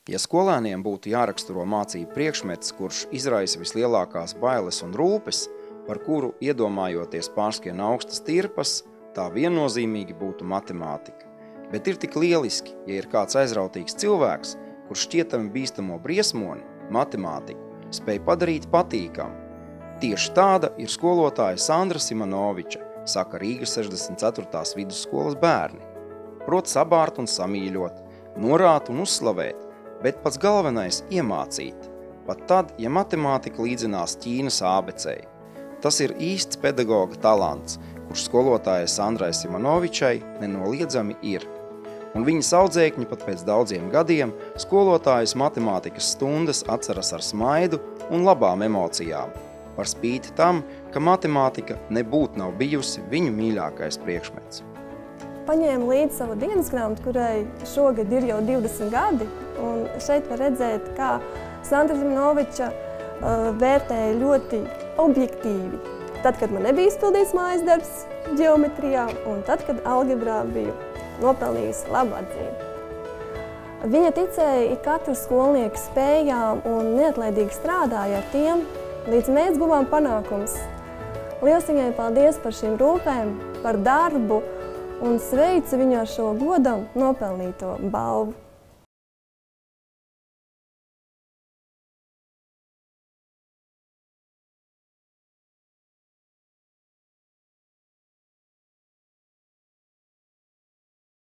Ja skolēniem būtu jāraksturo mācību priekšmets, kurš izraisa vislielākās bailes un rūpes, par kuru iedomājoties pārskrien augstas tirpas, tā viennozīmīgi būtu matemātika. Bet ir tik lieliski, ja ir kāds aizrautīgs cilvēks, kurš šķietami bīstamo briesmoni, matemātiku, spēj padarīt patīkamu. Tieši tāda ir skolotāja Sandra Simonoviča, saka Rīgas 64. vidusskolas bērni. Prot sabārt un samīļot, norāt un uzslavēt, bet pats galvenais iemācīt, pat tad, ja matemātika līdzinās Ķīnas ābecei. Tas ir īsts pedagoga talants, kurš skolotājai Sandrai Simonovičai nenoliedzami ir. Un viņas audzēkņi pat pēc daudziem gadiem skolotājas matemātikas stundas atceras ar smaidu un labām emocijām, par spīti tam, ka matemātika nebūtu nav bijusi viņu mīļākais priekšmets. Paņēmu līdzi savu dienas grāmatu, kurai šogad ir jau 20 gadi, un šeit var redzēt, kā Sandra Simonoviča vērtēja ļoti objektīvi. Tad, kad man nebija izpildīts mājas darbs ģeometrijā, un tad, kad algebrā biju nopelnījusi labu atzīmi. Viņa ticēja katra skolnieka spējām un neatlaidīgi strādāja ar tiem, līdz mēs guvām panākumus. Liels viņai paldies par šīm rūpēm, par darbu, un sveicu viņu ar šo godam nopelnīto balvu.